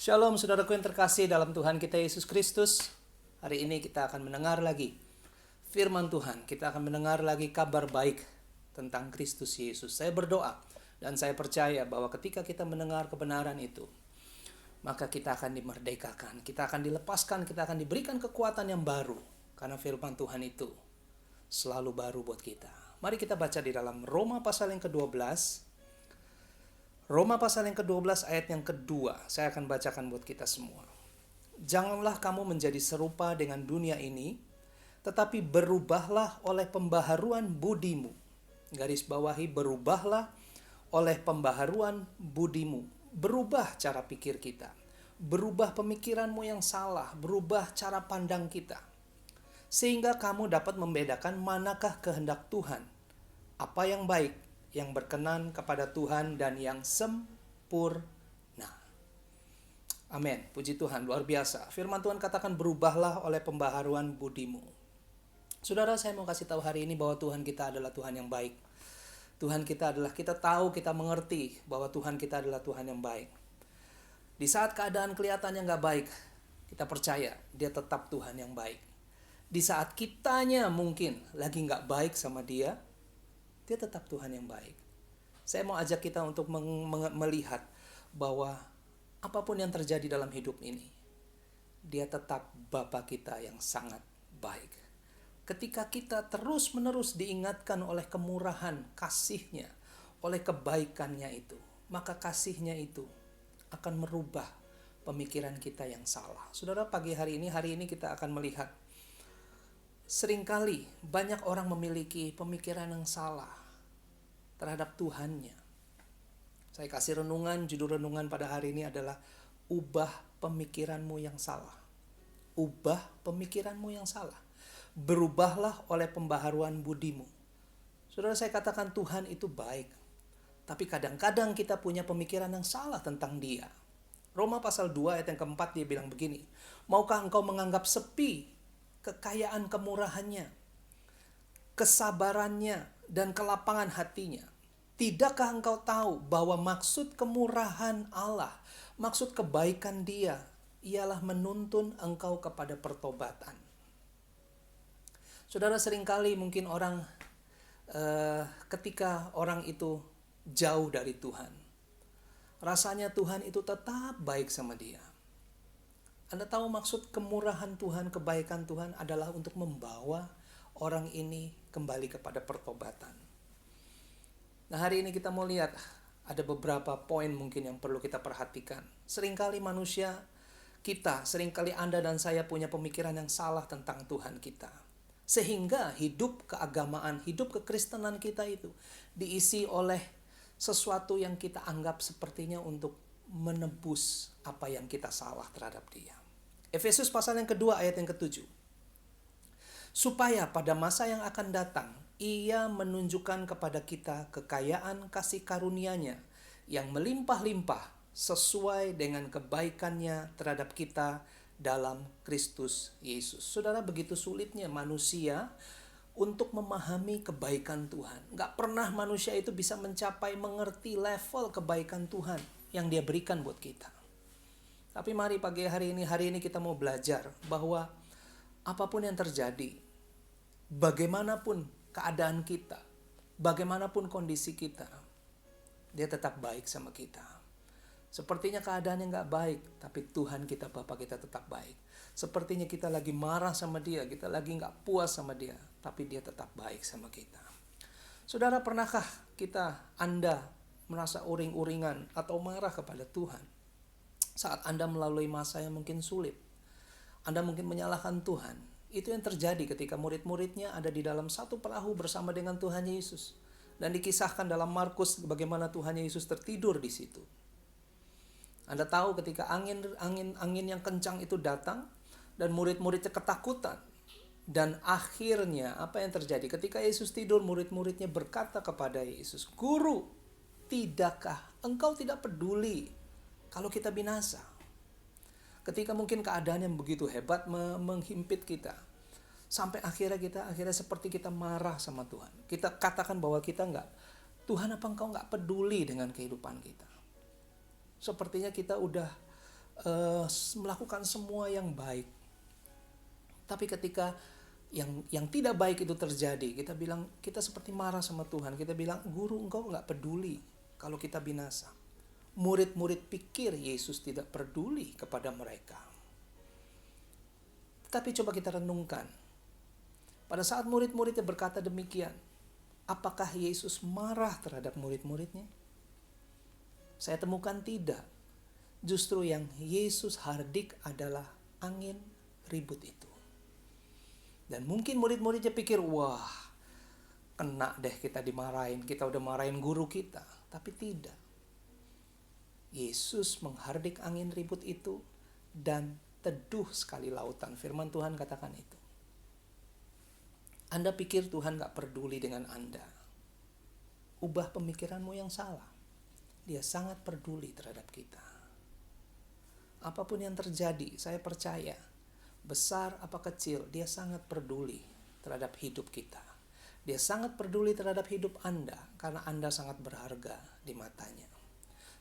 Shalom saudaraku yang terkasih dalam Tuhan kita Yesus Kristus. Hari ini kita akan mendengar lagi firman Tuhan. Kita akan mendengar lagi kabar baik tentang Kristus Yesus. Saya berdoa dan saya percaya bahwa ketika kita mendengar kebenaran itu, maka kita akan dimerdekakan, kita akan dilepaskan, kita akan diberikan kekuatan yang baru. Karena firman Tuhan itu selalu baru buat kita. Mari kita baca di dalam Roma pasal yang ke-12. Roma pasal yang ke-12 ayat yang kedua. Saya akan bacakan buat kita semua. Janganlah kamu menjadi serupa dengan dunia ini, tetapi berubahlah oleh pembaharuan budimu. Garis bawahi, berubahlah oleh pembaharuan budimu. Berubah cara pikir kita. Berubah pemikiranmu yang salah. Berubah cara pandang kita. Sehingga kamu dapat membedakan manakah kehendak Tuhan. Apa yang baik, yang berkenan kepada Tuhan dan yang sempurna. Amin. Puji Tuhan, luar biasa. Firman Tuhan katakan berubahlah oleh pembaharuan budimu. Saudara, saya mau kasih tahu hari ini bahwa Tuhan kita adalah Tuhan yang baik. Tuhan kita adalah, kita tahu, kita mengerti bahwa Tuhan kita adalah Tuhan yang baik. Di saat keadaan kelihatannya gak baik, kita percaya dia tetap Tuhan yang baik. Di saat kitanya mungkin lagi gak baik sama dia tetap Tuhan yang baik. Saya mau ajak kita untuk melihat bahwa apapun yang terjadi dalam hidup ini, dia tetap Bapa kita yang sangat baik. Ketika kita terus-menerus diingatkan oleh kemurahan kasih-Nya, oleh kebaikannya itu, maka kasih-Nya itu akan merubah pemikiran kita yang salah. Saudara, pagi hari ini kita akan melihat seringkali banyak orang memiliki pemikiran yang salah terhadap Tuhannya. Saya kasih renungan, judul renungan pada hari ini adalah ubah pemikiranmu yang salah. Ubah pemikiranmu yang salah. Berubahlah oleh pembaharuan budimu. Saudara, saya katakan Tuhan itu baik. Tapi kadang-kadang kita punya pemikiran yang salah tentang Dia. Roma pasal 2 ayat yang keempat dia bilang begini. Maukah engkau menganggap sepi kekayaan kemurahannya, kesabarannya, dan kelapangan hatinya? Tidakkah engkau tahu bahwa maksud kemurahan Allah, maksud kebaikan Dia, ialah menuntun engkau kepada pertobatan? Saudara, seringkali mungkin orang ketika orang itu jauh dari Tuhan, rasanya Tuhan itu tetap baik sama dia. Anda tahu maksud kemurahan Tuhan, kebaikan Tuhan adalah untuk membawa orang ini kembali kepada pertobatan. Nah, hari ini kita mau lihat ada beberapa poin mungkin yang perlu kita perhatikan. Seringkali manusia kita, seringkali Anda dan saya punya pemikiran yang salah tentang Tuhan kita. Sehingga hidup keagamaan, hidup kekristenan kita itu diisi oleh sesuatu yang kita anggap sepertinya untuk menebus apa yang kita salah terhadap Dia. Efesus pasal yang kedua ayat yang ke-7. Supaya pada masa yang akan datang, Ia menunjukkan kepada kita kekayaan kasih karunia-Nya yang melimpah-limpah sesuai dengan kebaikan-Nya terhadap kita dalam Kristus Yesus. Saudara, begitu sulitnya manusia untuk memahami kebaikan Tuhan. Gak pernah manusia itu bisa mencapai mengerti level kebaikan Tuhan yang Dia berikan buat kita. Tapi mari pagi hari ini kita mau belajar bahwa apapun yang terjadi, bagaimanapun keadaan kita, bagaimanapun kondisi kita, Dia tetap baik sama kita. Sepertinya keadaannya gak baik, tapi Tuhan kita, Bapa kita tetap baik. Sepertinya kita lagi marah sama Dia, kita lagi gak puas sama Dia, tapi Dia tetap baik sama kita. Saudara, pernahkah Anda merasa uring-uringan atau marah kepada Tuhan saat Anda melalui masa yang mungkin sulit? Anda mungkin menyalahkan Tuhan. Itu yang terjadi ketika murid-muridnya ada di dalam satu perahu bersama dengan Tuhan Yesus. Dan dikisahkan dalam Markus bagaimana Tuhan Yesus tertidur di situ. Anda tahu ketika angin yang kencang itu datang dan murid-muridnya ketakutan. Dan akhirnya apa yang terjadi? Ketika Yesus tidur, murid-muridnya berkata kepada Yesus, "Guru, tidakkah engkau tidak peduli kalau kita binasa?" Ketika mungkin keadaan yang begitu hebat menghimpit kita, sampai akhirnya seperti kita marah sama Tuhan. Kita katakan bahwa kita Tuhan, apa engkau gak peduli dengan kehidupan kita? Sepertinya kita udah melakukan semua yang baik. Tapi ketika yang tidak baik itu terjadi, kita bilang kita seperti marah sama Tuhan. Kita bilang, guru engkau nggak peduli kalau kita binasa. Murid-murid pikir Yesus tidak peduli kepada mereka. Tapi coba kita renungkan. Pada saat murid-muridnya berkata demikian, apakah Yesus marah terhadap murid-muridnya? Saya temukan tidak. Justru yang Yesus hardik adalah angin ribut itu. Dan mungkin murid-muridnya pikir, wah, kena deh kita dimarahin, kita udah marahin guru kita. Tapi tidak. Yesus menghardik angin ribut itu dan teduh sekali lautan. Firman Tuhan katakan itu. Anda pikir Tuhan gak peduli dengan Anda. Ubah pemikiranmu yang salah. Dia sangat peduli terhadap kita. Apapun yang terjadi, saya percaya, besar apa kecil, dia sangat peduli terhadap hidup kita. Dia sangat peduli terhadap hidup Anda, karena Anda sangat berharga di matanya.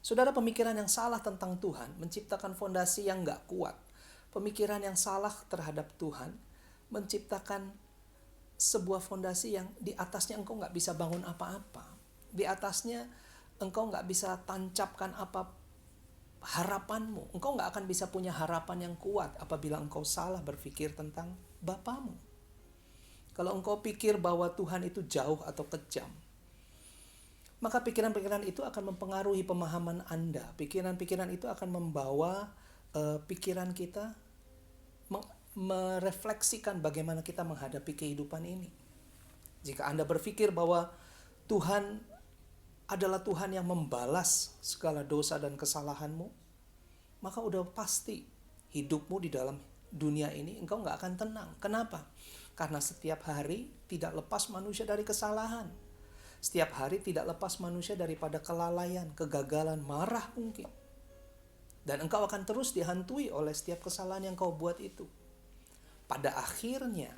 Saudara, pemikiran yang salah tentang Tuhan menciptakan fondasi yang gak kuat. Pemikiran yang salah terhadap Tuhan menciptakan sebuah fondasi yang di atasnya engkau gak bisa bangun apa-apa. Di atasnya engkau gak bisa tancapkan apa harapanmu. Engkau gak akan bisa punya harapan yang kuat apabila engkau salah berpikir tentang Bapamu. Kalau engkau pikir bahwa Tuhan itu jauh atau kejam, maka pikiran-pikiran itu akan mempengaruhi pemahaman Anda. Pikiran-pikiran itu akan membawa pikiran kita merefleksikan bagaimana kita menghadapi kehidupan ini. Jika Anda berpikir bahwa Tuhan adalah Tuhan yang membalas segala dosa dan kesalahanmu, maka udah pasti hidupmu di dalam dunia ini engkau gak akan tenang. Kenapa? Karena setiap hari tidak lepas manusia dari kesalahan. Setiap hari tidak lepas manusia daripada kelalaian, kegagalan, marah mungkin. Dan engkau akan terus dihantui oleh setiap kesalahan yang kau buat itu. Pada akhirnya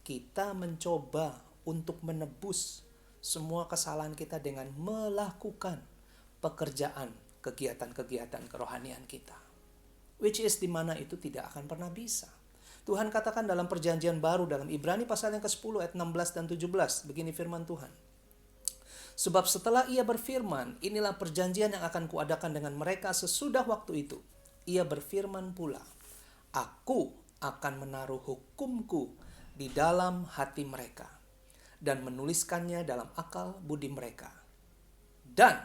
kita mencoba untuk menebus semua kesalahan kita dengan melakukan pekerjaan, kegiatan-kegiatan kerohanian kita. Which is di mana itu tidak akan pernah bisa. Tuhan katakan dalam perjanjian baru dalam Ibrani pasal yang ke-10 ayat 16 dan 17. Begini firman Tuhan. Sebab setelah ia berfirman, inilah perjanjian yang akan kuadakan dengan mereka sesudah waktu itu. Ia berfirman pula, aku akan menaruh hukumku di dalam hati mereka dan menuliskannya dalam akal budi mereka. Dan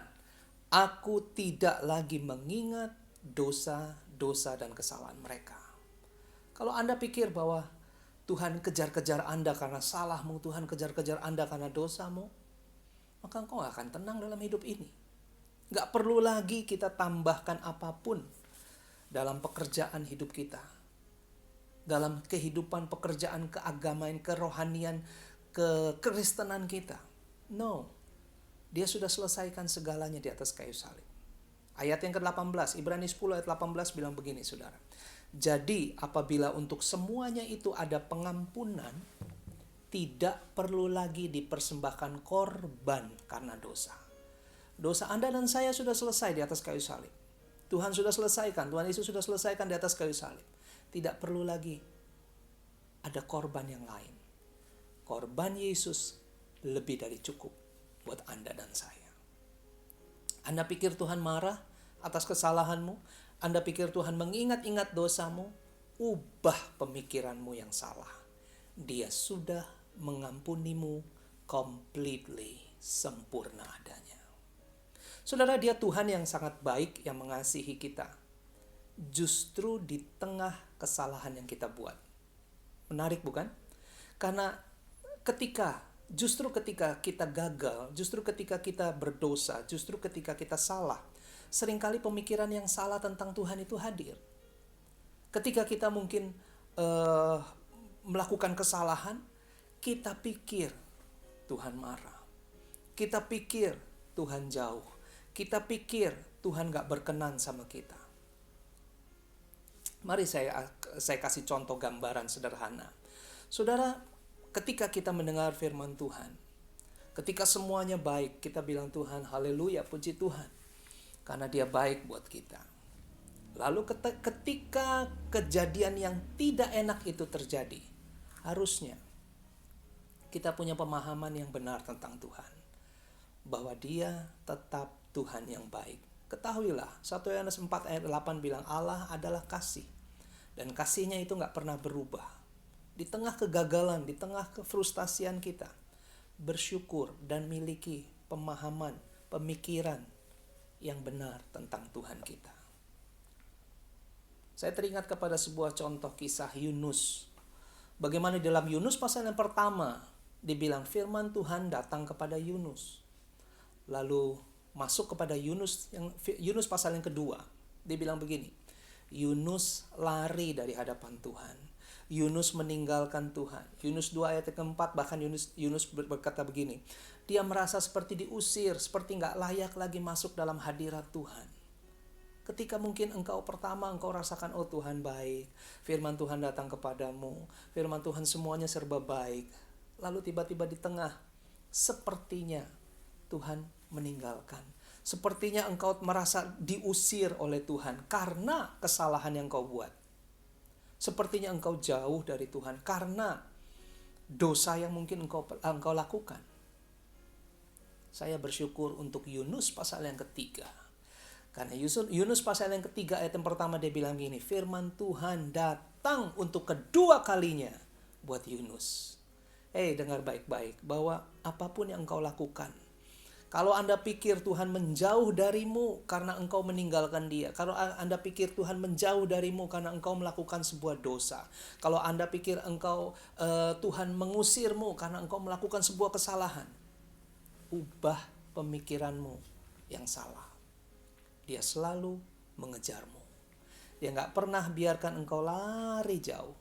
aku tidak lagi mengingat dosa-dosa dan kesalahan mereka. Kalau Anda pikir bahwa Tuhan kejar-kejar Anda karena salahmu, Tuhan kejar-kejar Anda karena dosamu, maka engkau gak akan tenang dalam hidup ini. Gak perlu lagi kita tambahkan apapun dalam pekerjaan hidup kita. Dalam kehidupan, pekerjaan, keagamaan, kerohanian, kekristenan kita. No. Dia sudah selesaikan segalanya di atas kayu salib. Ayat yang ke-18, Ibrani 10 ayat 18 bilang begini, saudara. Jadi apabila untuk semuanya itu ada pengampunan, tidak perlu lagi dipersembahkan korban karena dosa. Dosa Anda dan saya sudah selesai di atas kayu salib. Tuhan sudah selesaikan, Tuhan Yesus sudah selesaikan di atas kayu salib. Tidak perlu lagi ada korban yang lain. Korban Yesus lebih dari cukup buat Anda dan saya. Anda pikir Tuhan marah atas kesalahanmu? Anda pikir Tuhan mengingat-ingat dosamu? Ubah pemikiranmu yang salah. Dia sudah mengampunimu completely, sempurna adanya. Saudara, dia Tuhan yang sangat baik, yang mengasihi kita. Justru di tengah kesalahan yang kita buat. Menarik bukan? Karena justru ketika kita gagal, justru ketika kita berdosa, justru ketika kita salah, seringkali pemikiran yang salah tentang Tuhan itu hadir. Ketika kita mungkin melakukan kesalahan, kita pikir Tuhan marah. Kita pikir Tuhan jauh. Kita pikir Tuhan gak berkenan sama kita. Mari saya kasih contoh gambaran sederhana. Saudara, ketika kita mendengar firman Tuhan, ketika semuanya baik, kita bilang Tuhan, haleluya, puji Tuhan. Karena dia baik buat kita. Lalu ketika kejadian yang tidak enak itu terjadi, harusnya kita punya pemahaman yang benar tentang Tuhan, bahwa Dia tetap Tuhan yang baik. Ketahuilah, 1 Yohanes 4 ayat 8 bilang Allah adalah kasih. Dan kasihnya itu gak pernah berubah. Di tengah kegagalan, di tengah kefrustasian kita, bersyukur dan miliki pemahaman, pemikiran yang benar tentang Tuhan kita. Saya teringat kepada sebuah contoh kisah Yunus. Bagaimana dalam Yunus pasal yang pertama, dibilang firman Tuhan datang kepada Yunus. Lalu masuk kepada Yunus pasal yang kedua. Dia bilang begini, Yunus lari dari hadapan Tuhan. Yunus meninggalkan Tuhan. Yunus 2 ayat keempat, bahkan Yunus berkata begini, dia merasa seperti diusir, seperti gak layak lagi masuk dalam hadirat Tuhan. Ketika mungkin engkau rasakan, oh Tuhan baik, firman Tuhan datang kepadamu, firman Tuhan semuanya serba baik. Lalu tiba-tiba di tengah, sepertinya Tuhan meninggalkan. Sepertinya engkau merasa diusir oleh Tuhan karena kesalahan yang kau buat. Sepertinya engkau jauh dari Tuhan karena dosa yang mungkin engkau lakukan. Saya bersyukur untuk Yunus pasal yang ketiga. Karena Yunus pasal yang ketiga ayat yang pertama dia bilang gini, firman Tuhan datang untuk kedua kalinya buat Yunus. Dengar baik-baik bahwa apapun yang engkau lakukan, kalau Anda pikir Tuhan menjauh darimu karena engkau meninggalkan Dia. Kalau Anda pikir Tuhan menjauh darimu karena engkau melakukan sebuah dosa. Kalau Anda pikir Tuhan mengusirmu karena engkau melakukan sebuah kesalahan. Ubah pemikiranmu yang salah. Dia selalu mengejarmu. Dia gak pernah biarkan engkau lari jauh.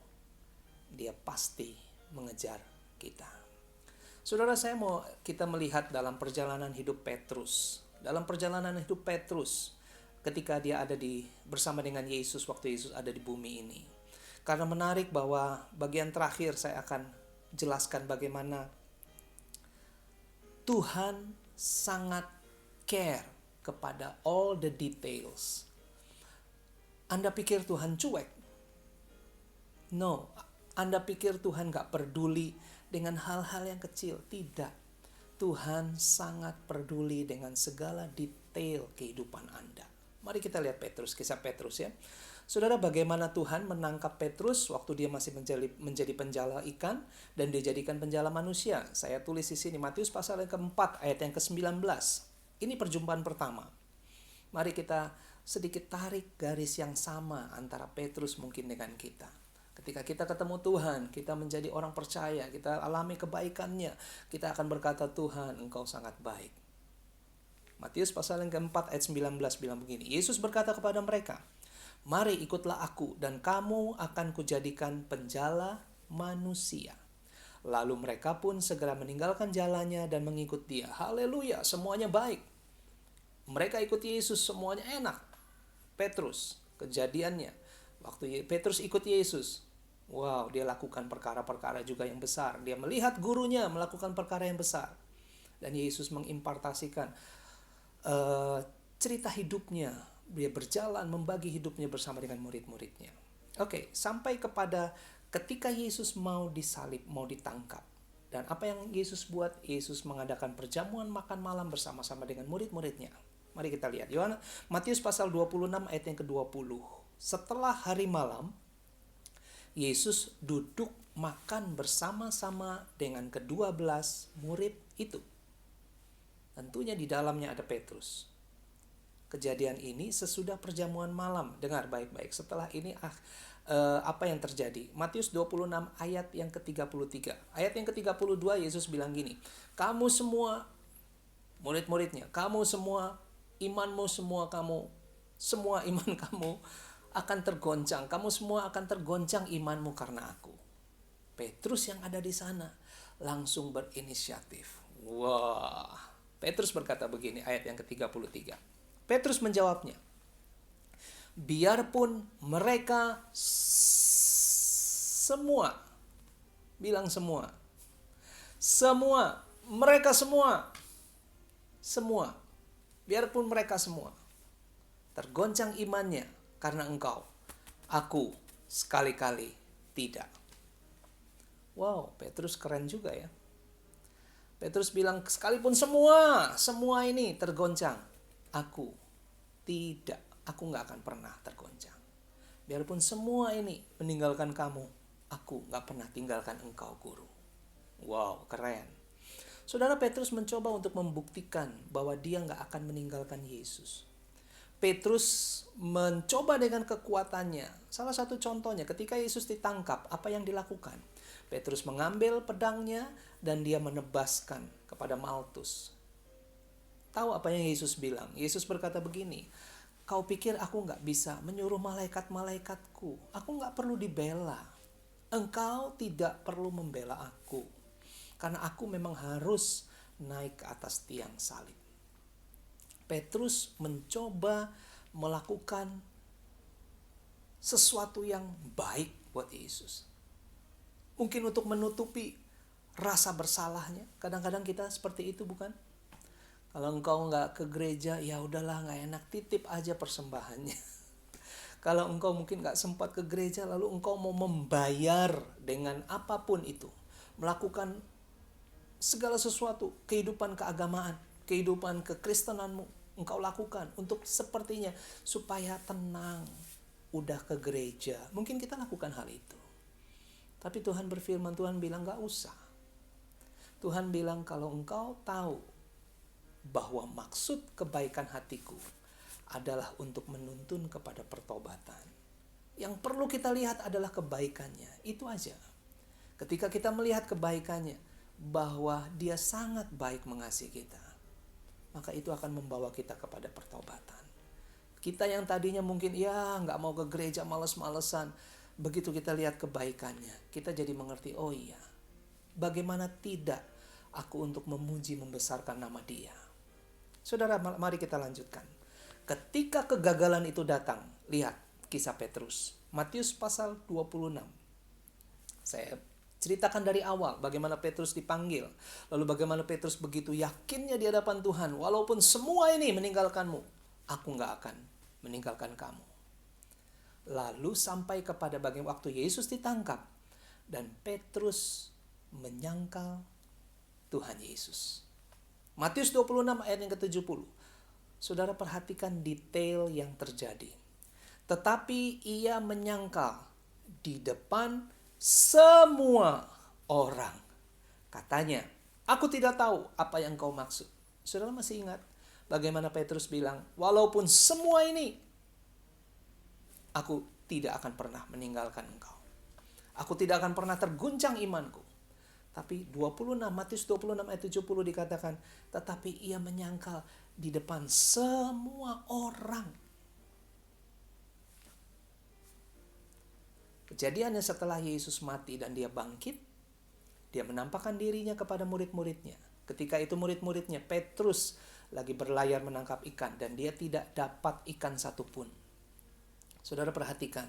Dia pasti mengejar kita. Saudara, saya mau kita melihat dalam perjalanan hidup Petrus. Dalam perjalanan hidup Petrus ketika dia ada bersama dengan Yesus waktu Yesus ada di bumi ini. Karena menarik bahwa bagian terakhir saya akan jelaskan bagaimana Tuhan sangat care kepada all the details. Anda pikir Tuhan cuek? No, Anda pikir Tuhan gak peduli dengan hal-hal yang kecil? Tidak. Tuhan sangat peduli dengan segala detail kehidupan Anda. Mari kita lihat kisah Petrus ya. Saudara, bagaimana Tuhan menangkap Petrus waktu dia masih menjadi penjala ikan dan dia jadikan penjala manusia. Saya tulis di sini Matius pasal yang keempat ayat yang ke-19. Ini perjumpaan pertama. Mari kita sedikit tarik garis yang sama antara Petrus mungkin dengan kita. Ketika kita ketemu Tuhan, kita menjadi orang percaya, kita alami kebaikannya, kita akan berkata, Tuhan, Engkau sangat baik. Matius pasal yang keempat ayat 19 bilang begini, Yesus berkata kepada mereka, mari ikutlah aku dan kamu akan kujadikan penjala manusia. Lalu mereka pun segera meninggalkan jalannya dan mengikut Dia. Haleluya, semuanya baik. Mereka ikut Yesus, semuanya enak. Petrus, kejadiannya, waktu Petrus ikut Yesus, wow, dia lakukan perkara-perkara juga yang besar. Dia melihat gurunya melakukan perkara yang besar. Dan Yesus mengimpartasikan cerita hidupnya. Dia berjalan membagi hidupnya bersama dengan murid-muridnya. Oke, sampai kepada ketika Yesus mau disalib, mau ditangkap. Dan apa yang Yesus buat? Yesus mengadakan perjamuan makan malam bersama-sama dengan murid-muridnya. Mari kita lihat. Matius pasal 26 ayat yang ke-20. Setelah hari malam, Yesus duduk makan bersama-sama dengan ke-12 murid itu. Tentunya di dalamnya ada Petrus. Kejadian ini sesudah perjamuan malam. Dengar baik-baik. Setelah ini apa yang terjadi? Matius 26 ayat yang ke-33. Ayat yang ke-32 Yesus bilang gini, kamu semua, murid-muridnya, kamu semua, imanmu semua kamu, semua iman kamu akan tergoncang. Kamu semua akan tergoncang imanmu karena aku. Petrus yang ada di sana langsung berinisiatif. Wah, Petrus berkata begini, ayat yang ke-33. Petrus menjawabnya, biarpun mereka semua, bilang semua, mereka semua, biarpun mereka semua tergoncang imannya karena engkau. Aku sekali-kali tidak. Wow, Petrus keren juga ya. Petrus bilang, sekalipun semua ini tergoncang, aku tidak, aku gak akan pernah tergoncang. Biarpun semua ini meninggalkan kamu, aku gak pernah tinggalkan engkau, Guru. Wow, keren. Saudara, Petrus mencoba untuk membuktikan bahwa dia gak akan meninggalkan Yesus. Petrus mencoba dengan kekuatannya. Salah satu contohnya, ketika Yesus ditangkap, apa yang dilakukan? Petrus mengambil pedangnya dan dia menebaskan kepada Maltus. Tahu apa yang Yesus bilang? Yesus berkata begini, kau pikir aku gak bisa menyuruh malaikat-malaikatku? Aku gak perlu dibela. Engkau tidak perlu membela aku. Karena aku memang harus naik ke atas tiang salib. Petrus mencoba melakukan sesuatu yang baik buat Yesus. Mungkin untuk menutupi rasa bersalahnya. Kadang-kadang kita seperti itu, bukan? Kalau engkau nggak ke gereja, ya udahlah, nggak enak, titip aja persembahannya. Kalau engkau mungkin nggak sempat ke gereja, lalu engkau mau membayar dengan apapun itu, melakukan segala sesuatu, kehidupan keagamaan, kehidupan kekristenanmu, engkau lakukan untuk sepertinya supaya tenang, udah ke gereja. Mungkin kita lakukan hal itu. Tapi Tuhan berfirman, Tuhan bilang gak usah. Tuhan bilang kalau engkau tahu bahwa maksud kebaikan hatiku adalah untuk menuntun kepada pertobatan. Yang perlu kita lihat adalah kebaikannya. Itu aja. Ketika kita melihat kebaikannya, bahwa dia sangat baik mengasihi kita, maka itu akan membawa kita kepada pertobatan. Kita yang tadinya mungkin gak mau ke gereja, males-malesan, begitu kita lihat kebaikannya, kita jadi mengerti, oh iya, bagaimana tidak aku untuk memuji membesarkan nama dia. Saudara, mari kita lanjutkan. Ketika kegagalan itu datang, lihat kisah Petrus. Matius pasal 26. Saya ceritakan dari awal bagaimana Petrus dipanggil. Lalu bagaimana Petrus begitu yakinnya di hadapan Tuhan. Walaupun semua ini meninggalkanmu, aku gak akan meninggalkan kamu. Lalu sampai kepada bagian waktu Yesus ditangkap. Dan Petrus menyangkal Tuhan Yesus. Matius 26 ayat yang ke-70. Saudara, perhatikan detail yang terjadi. Tetapi ia menyangkal di depan semua orang. Katanya, aku tidak tahu apa yang kau maksud. Saudara masih ingat bagaimana Petrus bilang, walaupun semua ini, aku tidak akan pernah meninggalkan engkau. Aku tidak akan pernah terguncang imanku. Tapi Matius 26 ayat 70 dikatakan, tetapi ia menyangkal di depan semua orang. Kejadiannya setelah Yesus mati dan dia bangkit, dia menampakkan dirinya kepada murid-muridnya. Ketika itu murid-muridnya, Petrus lagi berlayar menangkap ikan dan dia tidak dapat ikan satupun. Saudara perhatikan,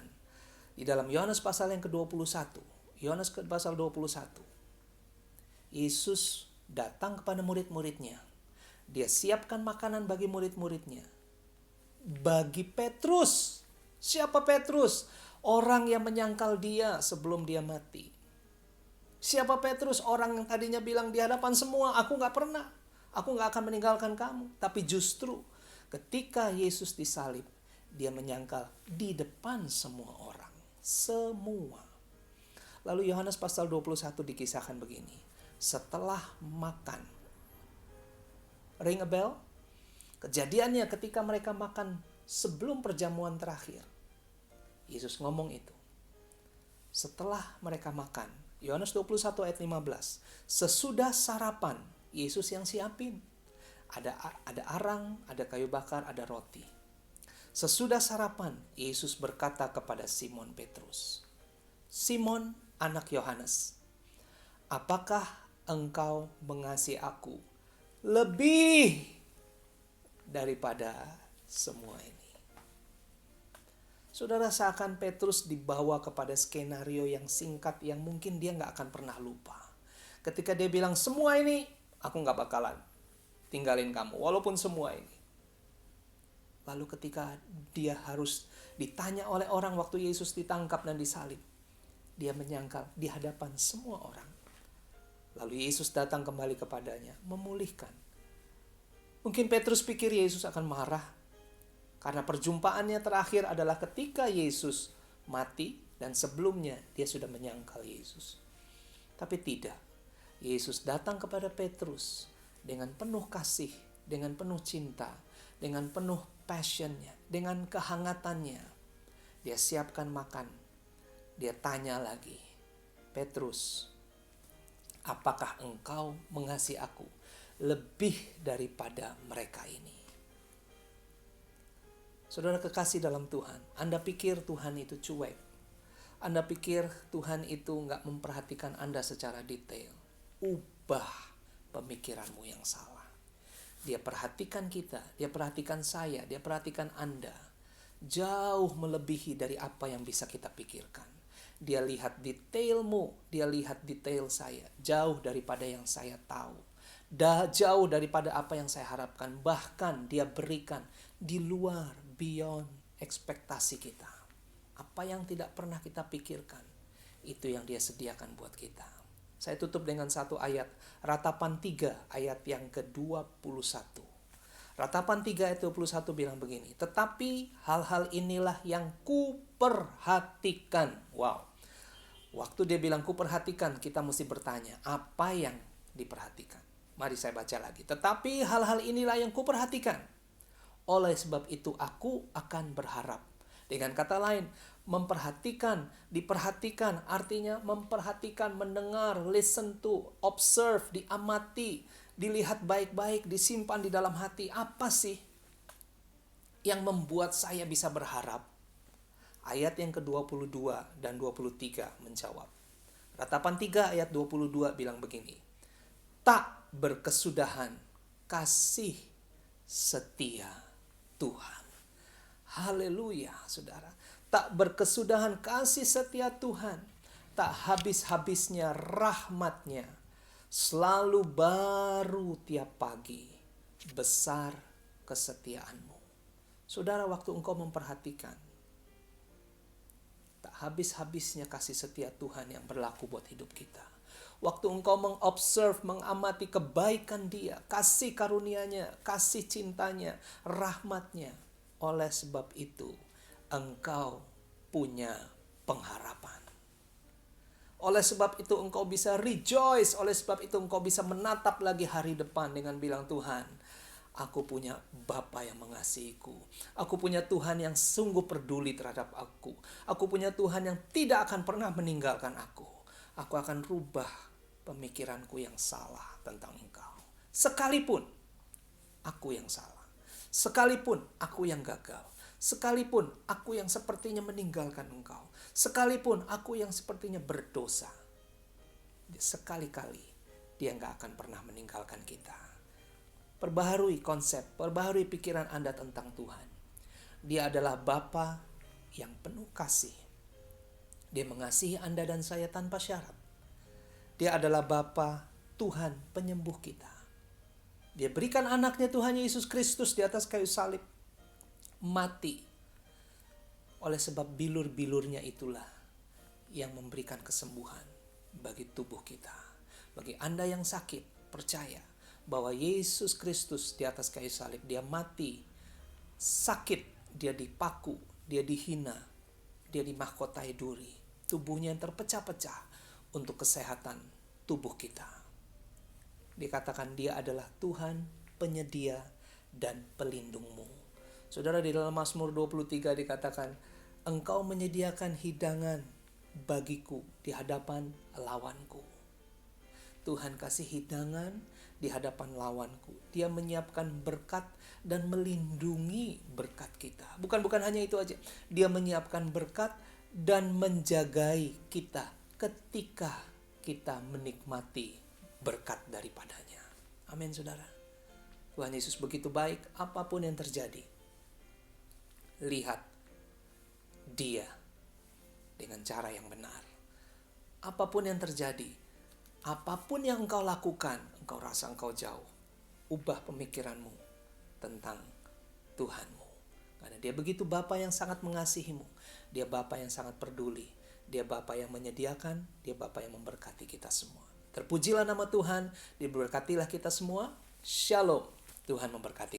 di dalam Yohanes pasal yang ke-21, Yohanes pasal 21, Yesus datang kepada murid-muridnya. Dia siapkan makanan bagi murid-muridnya. Bagi Petrus. Siapa Petrus? Orang yang menyangkal dia sebelum dia mati. Siapa Petrus? Orang yang tadinya bilang di hadapan semua, aku gak pernah. Aku gak akan meninggalkan kamu. Tapi justru ketika Yesus disalib, dia menyangkal di depan semua orang. Semua. Lalu Yohanes pasal 21 dikisahkan begini. Setelah makan. Ring a bell? Kejadiannya ketika mereka makan sebelum perjamuan terakhir. Yesus ngomong itu. Setelah mereka makan, Yohanes 21 ayat 15. Sesudah sarapan, Yesus yang siapin. Ada arang, ada kayu bakar, ada roti. Sesudah sarapan, Yesus berkata kepada Simon Petrus, Simon, anak Yohanes, apakah engkau mengasihi aku lebih daripada semua ini? Saudara, seakan Petrus dibawa kepada skenario yang singkat yang mungkin dia gak akan pernah lupa. Ketika dia bilang, semua ini aku gak bakalan tinggalin kamu, walaupun semua ini. Lalu ketika dia harus ditanya oleh orang waktu Yesus ditangkap dan disalib, dia menyangkal di hadapan semua orang. Lalu Yesus datang kembali kepadanya, memulihkan. Mungkin Petrus pikir Yesus akan marah, karena perjumpaannya terakhir adalah ketika Yesus mati, dan sebelumnya dia sudah menyangkal Yesus. Tapi tidak. Yesus datang kepada Petrus dengan penuh kasih, dengan penuh cinta, dengan penuh passionnya, dengan kehangatannya. Dia siapkan makan. Dia tanya lagi, Petrus, apakah engkau mengasihi aku lebih daripada mereka ini? Saudara kekasih dalam Tuhan, Anda pikir Tuhan itu cuek? Anda pikir Tuhan itu nggak memperhatikan Anda secara detail? Ubah pemikiranmu yang salah. Dia perhatikan kita, dia perhatikan saya, dia perhatikan Anda. Jauh melebihi dari apa yang bisa kita pikirkan. Dia lihat detailmu, dia lihat detail saya. Jauh daripada yang saya tahu. Jauh daripada apa yang saya harapkan. Bahkan dia berikan di luar, beyond ekspektasi kita. Apa yang tidak pernah kita pikirkan, itu yang dia sediakan buat kita. Saya tutup dengan satu ayat, Ratapan 3 ayat yang ke-21. Ratapan 3 ayat 21 bilang begini, tetapi hal-hal inilah yang kuperhatikan. Wow. Waktu dia bilang kuperhatikan, kita mesti bertanya, apa yang diperhatikan? Mari saya baca lagi. Tetapi hal-hal inilah yang kuperhatikan. Oleh sebab itu aku akan berharap. Dengan kata lain, memperhatikan, diperhatikan, artinya memperhatikan, mendengar, listen to, observe, diamati, dilihat baik-baik, disimpan di dalam hati. Apa sih yang membuat saya bisa berharap? Ayat yang ke-22 dan 23 menjawab. Ratapan 3 ayat 22 bilang begini, tak berkesudahan kasih setia Tuhan. Haleluya, saudara. Tak berkesudahan kasih setia Tuhan. Tak habis-habisnya rahmatnya. Selalu baru tiap pagi. Besar kesetiaanmu. Saudara, waktu engkau memperhatikan, tak habis-habisnya kasih setia Tuhan yang berlaku buat hidup kita. Waktu engkau mengobserve, mengamati kebaikan Dia, kasih karunia-Nya, kasih cintanya, rahmatnya. Oleh sebab itu, engkau punya pengharapan. Oleh sebab itu engkau bisa rejoice. Oleh sebab itu engkau bisa menatap lagi hari depan dengan bilang, Tuhan, aku punya Bapa yang mengasihiku. Aku punya Tuhan yang sungguh peduli terhadap aku. Aku punya Tuhan yang tidak akan pernah meninggalkan aku. Aku akan rubah pemikiranku yang salah tentang engkau. Sekalipun aku yang salah. Sekalipun aku yang gagal. Sekalipun aku yang sepertinya meninggalkan engkau. Sekalipun aku yang sepertinya berdosa. Sekali-kali Dia gak akan pernah meninggalkan kita. Perbaharui konsep, perbaharui pikiran Anda tentang Tuhan. Dia adalah Bapa yang penuh kasih. Dia mengasihi Anda dan saya tanpa syarat. Dia adalah Bapa Tuhan penyembuh kita. Dia berikan anaknya Tuhan Yesus Kristus di atas kayu salib. Mati. Oleh sebab bilur-bilurnya itulah yang memberikan kesembuhan bagi tubuh kita. Bagi Anda yang sakit, percaya bahwa Yesus Kristus di atas kayu salib, Dia mati, sakit, Dia dipaku, Dia dihina, Dia dimahkotai duri. Tubuhnya yang terpecah-pecah untuk kesehatan tubuh kita. Dikatakan Dia adalah Tuhan penyedia dan pelindungmu. Saudara, di dalam Mazmur 23 dikatakan, Engkau menyediakan hidangan bagiku di hadapan lawanku. Tuhan kasih hidangan di hadapan lawanku. Dia menyiapkan berkat dan melindungi berkat kita. Bukan hanya itu aja. Dia menyiapkan berkat dan menjagai kita ketika kita menikmati berkat daripadanya. Amin, saudara. Tuhan Yesus begitu baik, apapun yang terjadi. Lihat Dia dengan cara yang benar. Apapun yang terjadi, apapun yang engkau lakukan, engkau rasa engkau jauh. Ubah pemikiranmu tentang Tuhanmu. Karena dia begitu Bapa yang sangat mengasihimu. Dia Bapa yang sangat peduli. Dia Bapa yang menyediakan. Dia Bapa yang memberkati kita semua. Terpujilah nama Tuhan. Diberkatilah kita semua. Shalom. Tuhan memberkati.